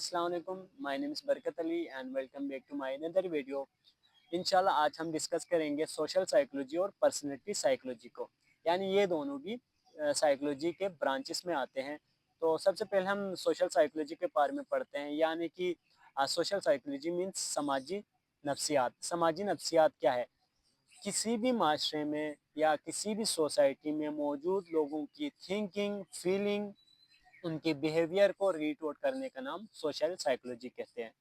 अस्सलाम वालेकुम, my name is Barkat Ali and welcome back to my another video. इंशाल्लाह आज हम डिस्कस करेंगे सोशल साइकोलॉजी और पर्सनैलिटी साइकोलॉजी को। यानी ये दोनों भी साइकोलॉजी के ब्रांचेस में आते हैं। तो सबसे पहले हम सोशल साइकोलॉजी के बारे में पढ़ते हैं। यानी कि सोशल साइकोलॉजी मीन्स समाजी नफ्सियात। समाजी नफ्सियात क्या है? किसी भी माशरे में या किसी भी सोसाइटी में मौजूद लोगों की थिंकिंग, फीलिंग, उनके बिहेवियर को रीड आउट करने का नाम सोशल साइकोलॉजी कहते हैं।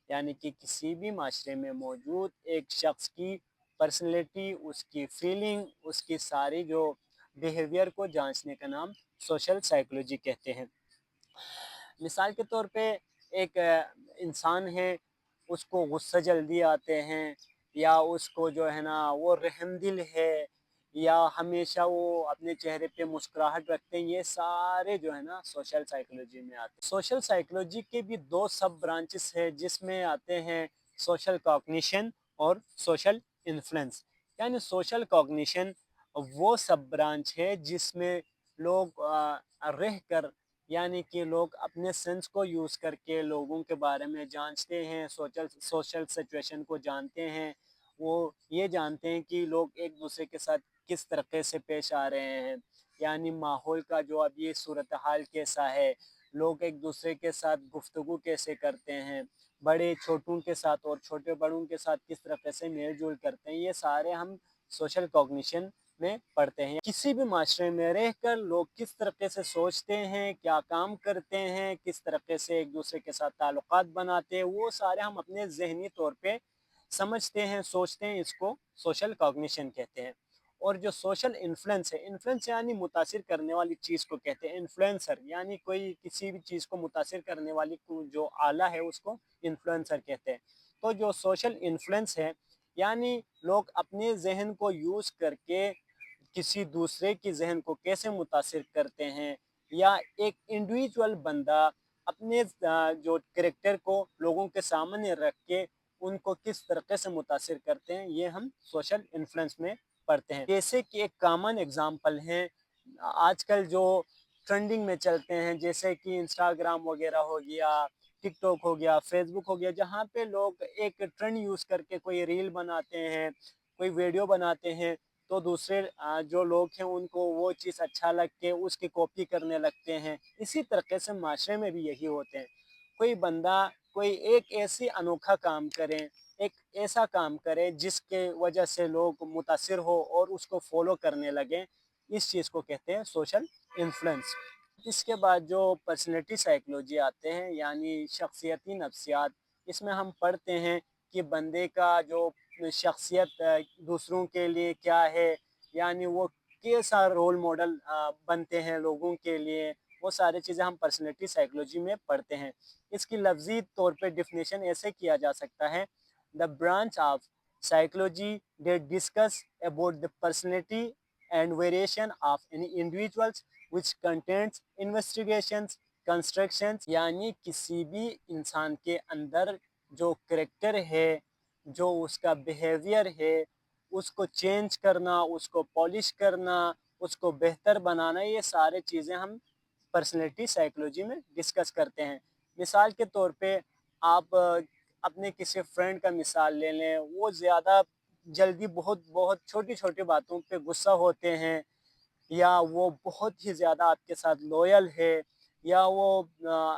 यानी कि किसी भी माशरे में मौजूद एक शख्स की पर्सनैलिटी, उसकी फीलिंग, उसकी सारी जो बिहेवियर को जांचने का नाम सोशल साइकोलॉजी कहते हैं। मिसाल के तौर पे एक इंसान है, उसको गुस्सा जल्दी आते हैं, या उसको जो है ना वो रहमदिल है, या हमेशा वो अपने चेहरे पे मुस्कुराहट रखते हैं, ये सारे जो है ना सोशल साइकोलॉजी में आते हैं। सोशल साइकोलॉजी के भी दो सब ब्रांचेस है, जिसमें आते हैं सोशल कॉग्निशन और सोशल इन्फ्लुएंस। यानी सोशल कॉग्निशन वो सब ब्रांच है जिसमें लोग रह कर, यानी कि लोग अपने सेंस को यूज़ करके लोगों के बारे में जांचते हैं, सोशल सोशल सिचुएशन को जानते हैं। वो ये जानते हैं कि लोग एक दूसरे के साथ किस तरीके से पेश आ रहे हैं, यानी माहौल का जो अभी सूरत हाल कैसा है, लोग एक दूसरे के साथ गुफ्तगू कैसे करते हैं, बड़े छोटों के साथ और छोटे बड़ों के साथ किस तरीके से मेल जोल करते हैं, ये सारे हम सोशल कॉग्निशन में पढ़ते हैं। किसी भी माशरे में रहकर लोग किस तरीके से सोचते हैं, क्या काम करते हैं, किस तरीके से एक दूसरे के साथ ताल्लुकात बनाते हैं, वो सारे हम अपने जहनी तौर पे समझते हैं, सोचते हैं, इसको सोशल कॉग्निशन कहते हैं। और जो सोशल इन्फ्लुएंस है, इन्फ्लुएंस यानी मुतासिर करने वाली चीज़ को कहते हैं। इन्फ्लुएंसर यानी कोई किसी भी चीज़ को मुतासिर करने वाली जो आला है उसको इन्फ्लुएंसर कहते हैं। तो जो सोशल इन्फ्लुएंस है, यानी लोग अपने जहन को यूज़ करके किसी दूसरे की जहन को कैसे मुतासिर करते हैं, या एक इंडिविजुअल बंदा अपने जो करेक्टर को लोगों के सामने रख के उनको किस तरीके से मुतासिर करते हैं, ये हम सोशल इन्फ्लुएंस में पढ़ते हैं। जैसे कि एक कॉमन एग्जांपल है, आजकल जो ट्रेंडिंग में चलते हैं, जैसे कि इंस्टाग्राम वगैरह हो गया, टिकटॉक हो गया, फेसबुक हो गया, जहाँ पे लोग एक ट्रेंड यूज़ करके कोई रील बनाते हैं, कोई वीडियो बनाते हैं, तो दूसरे जो लोग हैं उनको वो चीज़ अच्छा लग के उसकी कॉपी करने लगते हैं। इसी तरीके से माशरे में भी यही होते हैं। कोई बंदा कोई एक ऐसी अनोखा काम करे, एक ऐसा काम करे जिसके वजह से लोग मुतासिर हो और उसको फॉलो करने लगें, इस चीज़ को कहते हैं सोशल इन्फ्लुएंस। इसके बाद जो पर्सनैलिटी साइकोलॉजी आते हैं, यानी शख्सियती नफ्सियात, इसमें हम पढ़ते हैं कि बंदे का जो शख्सियत दूसरों के लिए क्या है, यानी वो कैसा रोल मॉडल बनते हैं लोगों के लिए, वो सारी चीज़ें हम पर्सनैलिटी साइकोलॉजी में पढ़ते हैं। इसकी लफ्ज़ी तौर पे डिफिनेशन ऐसे किया जा सकता है: the branch of psychology that discuss about the personality and variation of any individuals which contains investigations, constructions, यानी किसी भी इंसान के अंदर जो करेक्टर है, जो उसका बिहेवियर है, उसको चेंज करना, उसको पॉलिश करना, उसको बेहतर बनाना, ये सारे चीज़ें हम पर्सनैलिटी साइकोलॉजी में डिस्कस करते हैं। मिसाल के तौर पे आप अपने किसी फ्रेंड का मिसाल ले लें, वो ज़्यादा जल्दी बहुत बहुत छोटी-छोटी बातों पे गुस्सा होते हैं, या वो बहुत ही ज़्यादा आपके साथ लॉयल है, या वो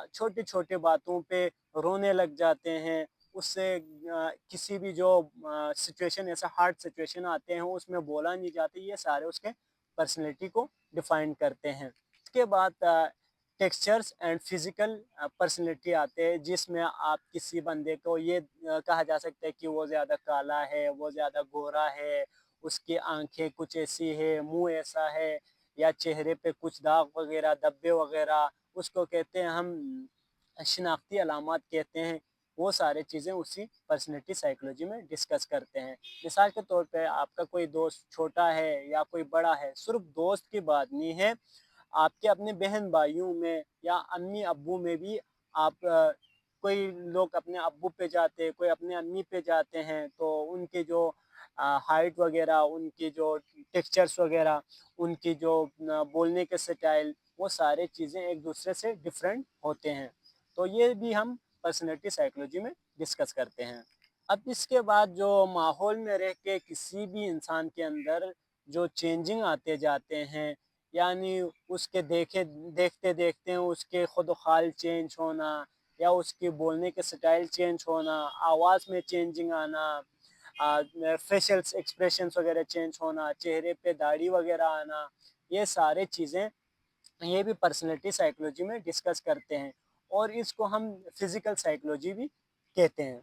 छोटी-छोटी बातों पे रोने लग जाते हैं। उससे किसी भी जो सिचुएशन, ऐसा हार्ड सिचुएशन आते हैं उसमें बोला नहीं जाता, ये सारे उसके पर्सनैलिटी को डिफ़ाइन करते हैं। इसके बाद टेक्सचर्स एंड फिज़िकल पर्सनैलिटी आते हैं, जिसमें आप किसी बंदे को ये कहा जा सकता है कि वो ज़्यादा काला है, वो ज़्यादा गोरा है, उसकी आँखें कुछ ऐसी है, मुँह ऐसा है, या चेहरे पे कुछ दाग वगैरह, धब्बे वगैरह, उसको कहते हैं हम शिनाख्ती अलामत कहते हैं। वो सारी चीज़ें उसी पर्सनैलिटी साइकोलॉजी में डिस्कस करते हैं। मिसाल के तौर पे आपका कोई दोस्त छोटा है या कोई बड़ा है, सिर्फ दोस्त की बात नहीं है, आपके अपने बहन भाइयों में या अम्मी अब्बू में भी आप कोई लोग अपने अब्बू पे जाते हैं, कोई अपने अम्मी पे जाते हैं, तो उनके जो हाइट वगैरह, उनकी जो टेक्सचर्स वगैरह, उनकी जो बोलने के स्टाइल, वो सारे चीज़ें एक दूसरे से डिफरेंट होते हैं। तो ये भी हम पर्सनैलिटी साइकोलॉजी में डिस्कस करते हैं। अब इसके बाद जो माहौल में रह के किसी भी इंसान के अंदर जो चेंजिंग आते जाते हैं, यानी उसके देखते देखते उसके खुद खाल चेंज होना, या उसके बोलने के स्टाइल चेंज होना, आवाज़ में चेंजिंग आना, फेशियल एक्सप्रेशंस वगैरह चेंज होना, चेहरे पे दाढ़ी वगैरह आना, ये सारे चीज़ें ये भी पर्सनैलिटी साइकोलॉजी में डिस्कस करते हैं, और इसको हम फिज़िकल साइकोलॉजी भी कहते हैं।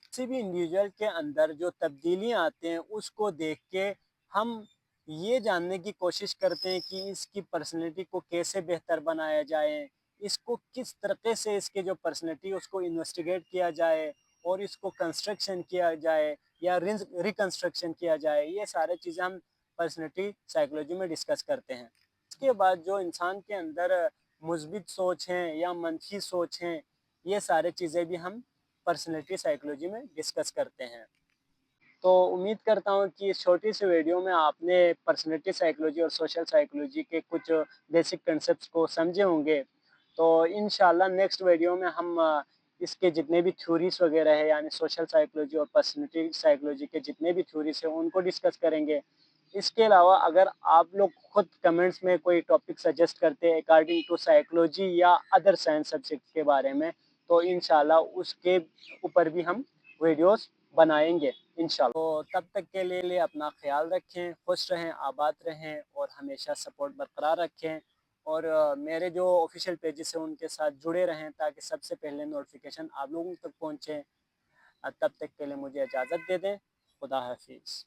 किसी भी इंडिविजुअल के अंदर जो तब्दीलियाँ आते हैं उसको देख के हम ये जानने की कोशिश करते हैं कि इसकी पर्सनैलिटी को कैसे बेहतर बनाया जाए, इसको किस तरीके से इसके जो पर्सनैलिटी उसको इन्वेस्टिगेट किया जाए और इसको कंस्ट्रक्शन किया जाए या रिकंस्ट्रक्शन किया जाए। ये सारे चीज़ें हम पर्सनैलिटी साइकोलॉजी में डिस्कस करते हैं। इसके बाद जो इंसान के अंदर मुस्बित सोच हैं या मनफी सोच हैं, ये सारे चीज़ें भी हम पर्सनैलिटी साइकोलॉजी में डिस्कस करते हैं। तो उम्मीद करता हूँ कि इस छोटी सी वीडियो में आपने पर्सनैलिटी साइकोलॉजी और सोशल साइकोलॉजी के कुछ बेसिक कंसेप्ट्स को समझे होंगे। तो इंशाल्लाह नेक्स्ट वीडियो में हम इसके जितने भी थ्योरीज वगैरह है, यानी सोशल साइकोलॉजी और पर्सनैलिटी साइकोलॉजी के जितने भी थ्योरीज हैं उनको डिस्कस करेंगे। इसके अलावा अगर आप लोग खुद कमेंट्स में कोई टॉपिक सजेस्ट करते हैं अकॉर्डिंग टू साइकोलॉजी या अदर साइंस सब्जेक्ट के बारे में, तो इंशाल्लाह उसके ऊपर भी हम वीडियोस बनाएंगे इंशाल्लाह। तो तब तक के लिए अपना ख्याल रखें, खुश रहें, आबाद रहें और हमेशा सपोर्ट बरकरार रखें, और मेरे जो ऑफिशियल पेजेस हैं उनके साथ जुड़े रहें ताकि सबसे पहले नोटिफिकेशन आप लोगों तक पहुँचे। तब तक के लिए मुझे इजाज़त दे दें। खुदा हाफिज़।